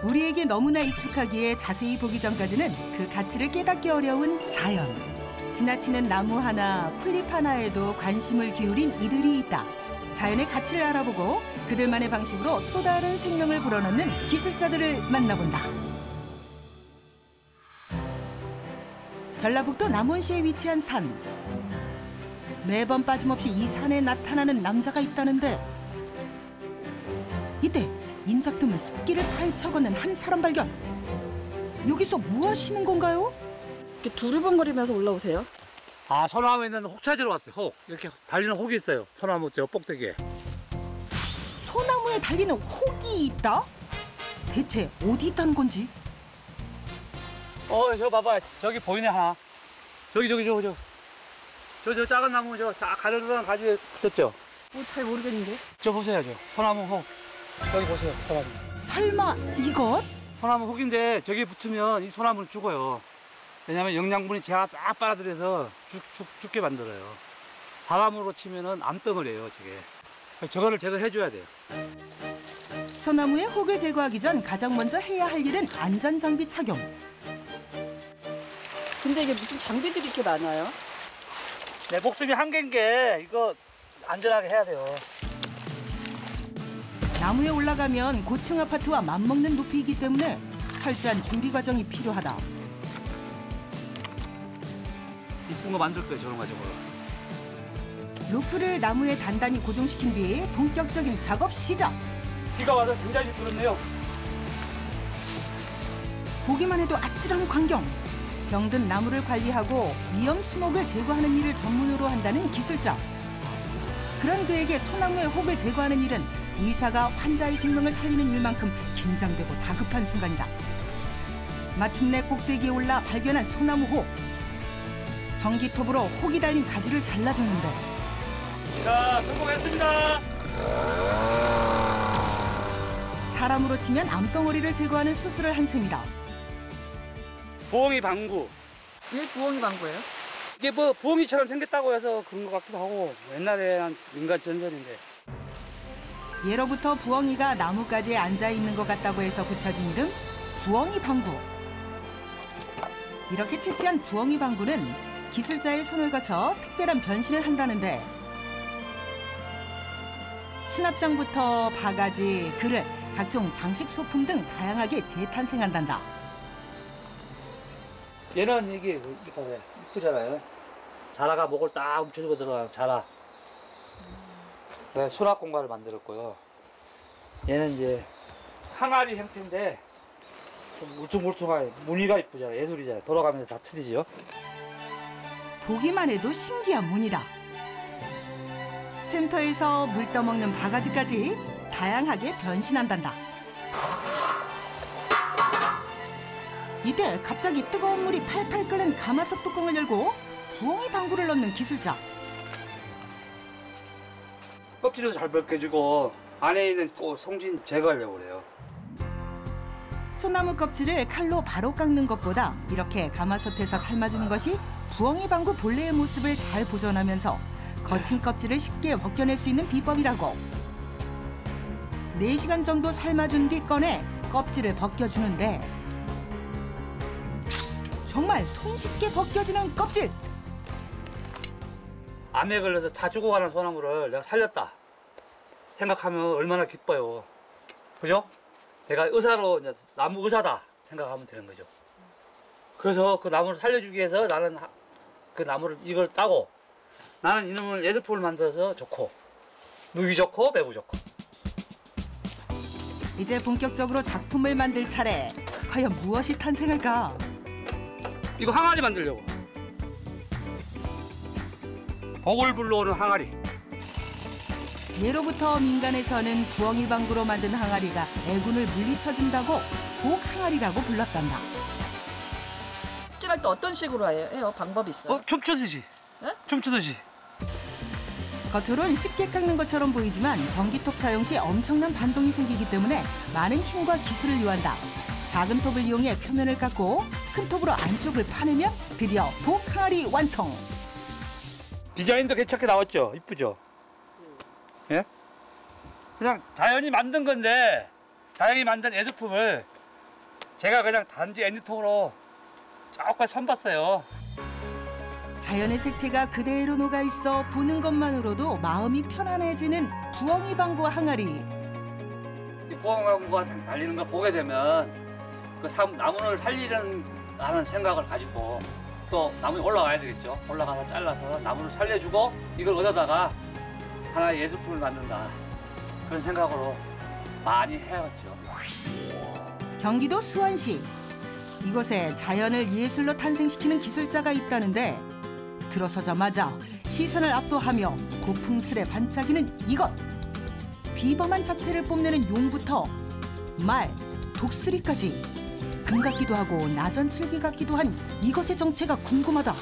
우리에게 너무나 익숙하기에 자세히 보기 전까지는 그 가치를 깨닫기 어려운 자연. 지나치는 나무 하나, 풀잎 하나에도 관심을 기울인 이들이 있다. 자연의 가치를 알아보고 그들만의 방식으로 또 다른 생명을 불어넣는 기술자들을 만나본다. 전라북도 남원시에 위치한 산. 매번 빠짐없이 이 산에 나타나는 남자가 있다는데 이때 인적 드문 숲길을 파헤쳐 걷는 한 사람 발견. 여기서 뭐 하시는 건가요? 이렇게 두리번거리면서 올라오세요? 아, 소나무에 있는 혹 찾으러 왔어요. 혹. 이렇게 달리는 혹이 있어요. 소나무 저 꼭대기에. 소나무에 달리는 혹이 있다? 대체 어디 있다는 건지? 저 봐봐. 저기 보이네, 하나. 저기. 저 작은 나무 가려던 가지에 붙었죠? 잘 모르겠는데. 저 보세요, 저. 소나무 혹. 저기 보세요, 소나무. 설마 이것? 소나무 혹인데 저기 붙으면 이 소나무는 죽어요. 왜냐하면 영양분이 제가 싹 빨아들여서 죽게 만들어요. 바람으로 치면은 암덩어리예요, 저게. 저거를 제거해줘야 돼요. 소나무의 혹을 제거하기 전 가장 먼저 해야 할 일은 안전장비 착용. 근데 이게 무슨 장비들이 이렇게 많아요? 내 목숨이 한 개인 게 이거 안전하게 해야 돼요. 나무에 올라가면 고층 아파트와 맞먹는 높이이기 때문에 철저한 준비 과정이 필요하다. 이쁜 거 만들 거예요, 저런 가지고. 루프를 나무에 단단히 고정시킨 뒤에 본격적인 작업 시작. 비가 와서 굉장히 부럽네요. 보기만 해도 아찔한 광경. 병든 나무를 관리하고 위험 수목을 제거하는 일을 전문으로 한다는 기술자. 그런 그에게 소나무의 혹을 제거하는 일은 의사가 환자의 생명을 살리는 일만큼 긴장되고 다급한 순간이다. 마침내 꼭대기에 올라 발견한 소나무 혹. 전기톱으로 혹이 달린 가지를 잘라주는데. 자, 성공했습니다. 사람으로 치면 암덩어리를 제거하는 수술을 한 셈이다. 부엉이 방구. 왜 부엉이 방구예요? 이게 뭐 부엉이처럼 생겼다고 해서 그런 것 같기도 하고 옛날에 한 민간 전설인데. 예로부터 부엉이가 나뭇가지에 앉아있는 것 같다고 해서 붙여진 이름 부엉이 방구. 이렇게 채취한 부엉이 방구는 기술자의 손을 거쳐 특별한 변신을 한다는데 수납장부터 바가지, 그릇, 각종 장식 소품 등 다양하게 재탄생한단다. 얘는 이게 이쁘잖아요. 자라가 목을 딱 움켜쥐고 들어가요. 자라. 네, 수납 공간을 만들었고요. 얘는 이제 항아리 형태인데 좀 울퉁불퉁하게 무늬가 이쁘잖아요. 예술이잖아요. 돌아가면서 다 틀리죠. 보기만 해도 신기한 무늬다. 센터에서 물 떠먹는 바가지까지 다양하게 변신한단다. 이때 갑자기 뜨거운 물이 팔팔 끓는 가마솥 뚜껑을 열고 부엉이 방구를 넣는 기술자. 껍질도 잘 벗겨지고 안에 있는 송진 제거하려고 그래요. 소나무 껍질을 칼로 바로 깎는 것보다 이렇게 가마솥에서 삶아주는 것이 부엉이 방구 본래의 모습을 잘 보존하면서 거친 껍질을 쉽게 벗겨낼 수 있는 비법이라고. 4시간 정도 삶아준 뒤 꺼내 껍질을 벗겨주는데 정말 손쉽게 벗겨지는 껍질. 암에 걸려서 다 죽어가는 소나무를 내가 살렸다 생각하면 얼마나 기뻐요. 그죠? 내가 의사로 이제 나무 의사다 생각하면 되는 거죠. 그래서 그 나무를 살려주기 위해서 나는 그 나무를 이걸 따고 나는 이놈을 예술품을 만들어서 좋고 누기 좋고 매부 좋고. 이제 본격적으로 작품을 만들 차례. 과연 무엇이 탄생할까? 이거 항아리 만들려고. 복을 불러오는 항아리. 예로부터 민간에서는 부엉이 방구로 만든 항아리가 애군을 물리쳐준다고 복 항아리라고 불렀단다. 찌랄 때 어떤 식으로 해요? 방법이 있어요? 춤추듯이. 네? 춤추듯이. 겉으론 쉽게 깎는 것처럼 보이지만 전기톱 사용 시 엄청난 반동이 생기기 때문에 많은 힘과 기술을 요한다. 작은 톱을 이용해 표면을 깎고 큰 톱으로 안쪽을 파내면 드디어 복 항아리 완성. 디자인도 괜찮게 나왔죠? 이쁘죠? 예? 그냥 자연이 만든 건데 자연이 만든 예술품을 제가 그냥 단지 애니통으로 조금 손봤어요. 자연의 색채가 그대로 녹아있어 보는 것만으로도 마음이 편안해지는 부엉이방구 항아리. 이 부엉이방구가 달리는 걸 보게 되면 그 나무를 살리는 하는 생각을 가지고 또 나무에 올라가야 되겠죠. 올라가서 잘라서 나무를 살려주고 이걸 얻어다가 하나의 예술품을 만든다. 그런 생각으로 많이 해왔죠. 경기도 수원시. 이곳에 자연을 예술로 탄생시키는 기술자가 있다는데 들어서자마자 시선을 압도하며 고풍스레 반짝이는 이것. 비범한 자태를 뽐내는 용부터 말, 독수리까지 금 같기도 하고 나전칠기 같기도 한 이것의 정체가 궁금하다.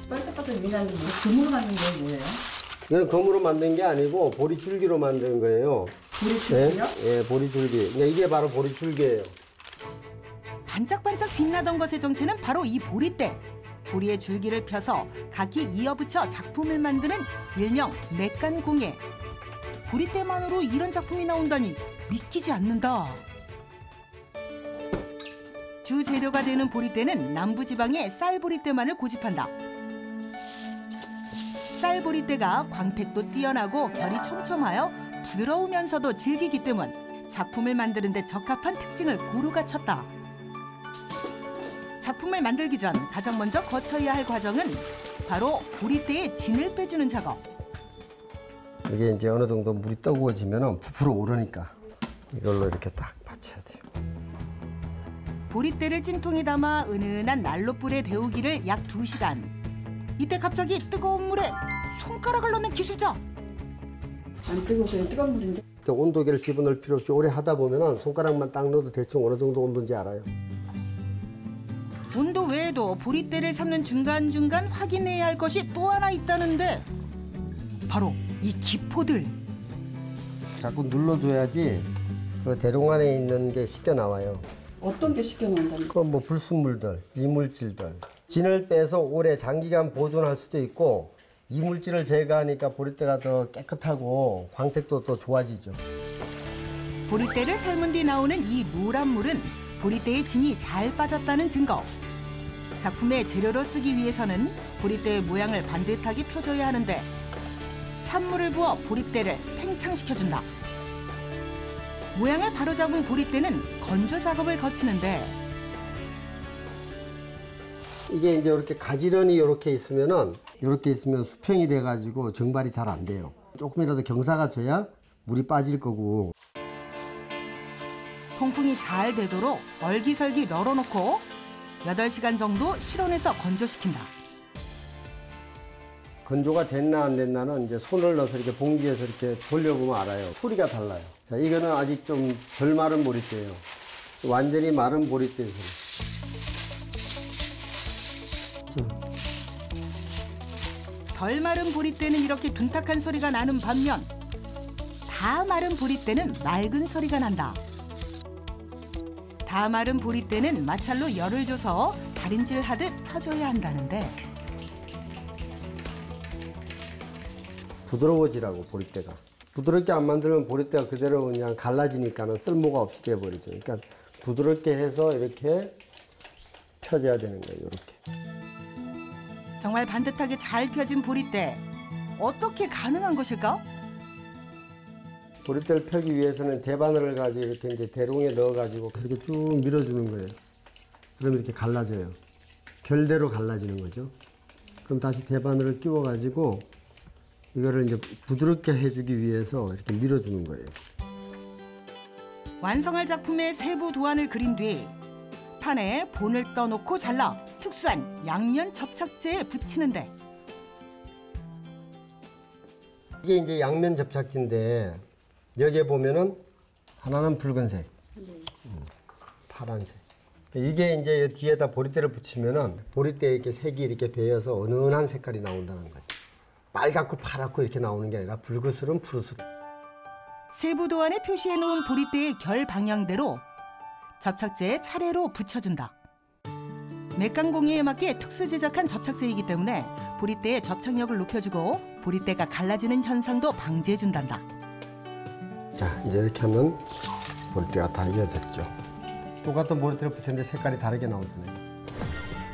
반짝반짝 미나는 뭐 금으로 만든 게 뭐예요? 이건 금으로 만든 게 아니고 보리줄기로 만든 거예요. 보리줄기요? 네, 보리줄기. 그러니까 이게 바로 보리줄기예요. 반짝반짝 빛나던 것의 정체는 바로 이 보리대. 보리의 줄기를 펴서 각기 이어붙여 작품을 만드는 일명 맥간공예. 보리대만으로 이런 작품이 나온다니 믿기지 않는다. 주 재료가 되는 보리대는 남부지방의 쌀보리대만을 고집한다. 쌀보리대가 광택도 뛰어나고 결이 촘촘하여 부드러우면서도 질기기 때문 작품을 만드는 데 적합한 특징을 고루 갖췄다. 작품을 만들기 전 가장 먼저 거쳐야 할 과정은 바로 보리대의 진을 빼주는 작업. 이게 이제 어느 정도 물이 뜨거워지면 부풀어 오르니까 이걸로 이렇게 딱 받쳐야 돼요. 보리대를 찜통에 담아 은은한 난로불에 데우기를 약 2시간. 이때 갑자기 뜨거운 물에 손가락을 넣는 기술자. 안 뜨거워서 뜨거운 물인데. 온도계를 집어넣을 필요 없이 오래 하다 보면 손가락만 딱 넣어도 대충 어느 정도 온도인지 알아요. 온도 외에도 보리대를 삶는 중간중간 확인해야 할 것이 또 하나 있다는데 바로 이 기포들. 자꾸 눌러줘야지 그 대롱 안에 있는 게 씻겨 나와요. 어떤 게 씻겨 나온다는 거? 그건 뭐 불순물들, 이물질들. 진을 빼서 오래 장기간 보존할 수도 있고 이물질을 제거하니까 보리대가 더 깨끗하고 광택도 더 좋아지죠. 보리대를 삶은 뒤 나오는 이 노란 물은 보리대의 진이 잘 빠졌다는 증거. 작품의 재료로 쓰기 위해서는 보리대의 모양을 반듯하게 펴줘야 하는데 찬물을 부어 보리대를 팽창시켜준다. 모양을 바로잡은 보리대는 건조 작업을 거치는데 이게 이제 이렇게 가지런히 이렇게 있으면 수평이 돼가지고 정발이 잘 안 돼요. 조금이라도 경사가 져야 물이 빠질 거고. 통풍이 잘 되도록 얼기설기 널어놓고 8시간 정도 실온에서 건조시킨다. 건조가 됐나 안 됐나는 이제 손을 넣어서 이렇게 봉지에서 이렇게 돌려보면 알아요. 소리가 달라요. 자, 이거는 아직 좀 덜 마른 보리대예요. 완전히 마른 보리대에서. 덜 마른 보리대는 이렇게 둔탁한 소리가 나는 반면 다 마른 보리대는 맑은 소리가 난다. 다 마른 보리대는 마찰로 열을 줘서 다림질 하듯 펴줘야 한다는데 부드러워지라고 보리대가. 부드럽게 안 만들면 보리대가 그대로 그냥 갈라지니까는 쓸모가 없이 돼버리죠. 그러니까 부드럽게 해서 이렇게 펴줘야 되는 거예요. 이렇게. 정말 반듯하게 잘 펴진 보리대. 어떻게 가능한 것일까? 보리대를 펴기 위해서는 대바늘을 가지고 이렇게 이제 대롱에 넣어가지고 이렇게 쭉 밀어주는 거예요. 그럼 이렇게 갈라져요. 결대로 갈라지는 거죠. 그럼 다시 대바늘을 끼워가지고 이거를 이제 부드럽게 해주기 위해서 이렇게 밀어주는 거예요. 완성할 작품의 세부 도안을 그린 뒤 판에 본을 떠놓고 잘라 특수한 양면 접착제에 붙이는데 이게 이제 양면 접착제인데 여기에 보면은 하나는 붉은색, 파란색. 이게 이제 뒤에다 보리대를 붙이면은 보리대에 이렇게 색이 이렇게 배어서 은은한 색깔이 나온다는 거죠. 빨갛고 파랗고 이렇게 나오는 게 아니라 붉으스름 푸르스름. 세부 도안에 표시해 놓은 보리대의 결 방향대로 접착제에 차례로 붙여준다. 맥강공예에 맞게 특수 제작한 접착제이기 때문에 보리대의 접착력을 높여주고 보리대가 갈라지는 현상도 방지해준단다. 자, 이제 이렇게 하면 보리대가 다 이어졌죠. 똑같은 보리대를 붙였는데 색깔이 다르게 나오잖아요.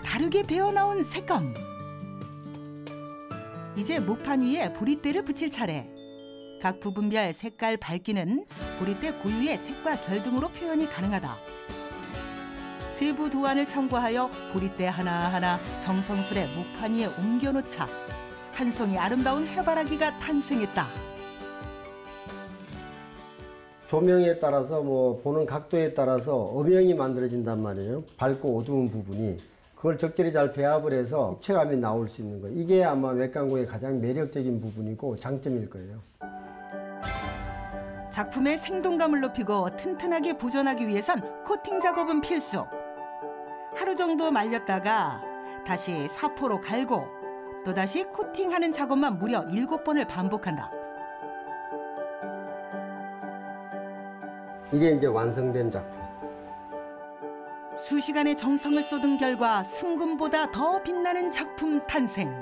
다르게 배어나온 색감. 이제 목판 위에 보리대를 붙일 차례. 각 부분별 색깔 밝기는 보리대 고유의 색과 결 등으로 표현이 가능하다. 세부 도안을 참고하여 보리대 하나하나 정성스레 목판 위에 옮겨놓자 한 송이 아름다운 해바라기가 탄생했다. 조명에 따라서 뭐 보는 각도에 따라서 음영이 만들어진단 말이에요. 밝고 어두운 부분이. 그걸 적절히 잘 배합을 해서 입체감이 나올 수 있는 거예요. 이게 아마 외관공의 가장 매력적인 부분이고 장점일 거예요. 작품의 생동감을 높이고 튼튼하게 보존하기 위해선 코팅 작업은 필수. 하루 정도 말렸다가 다시 사포로 갈고 또다시 코팅하는 작업만 무려 7번을 반복한다. 이게 이제 완성된 작품. 수시간의 정성을 쏟은 결과 순금보다 더 빛나는 작품 탄생.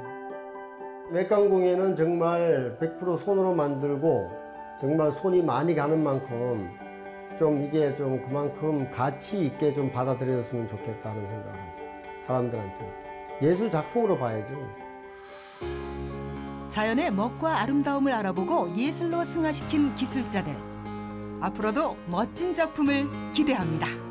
외관공예는 정말 100% 손으로 만들고 정말 손이 많이 가는 만큼 좀 이게 좀 그만큼 가치 있게 좀 받아들여졌으면 좋겠다는 생각을 하죠. 사람들한테. 예술 작품으로 봐야죠. 자연의 멋과 아름다움을 알아보고 예술로 승화시킨 기술자들. 앞으로도 멋진 작품을 기대합니다.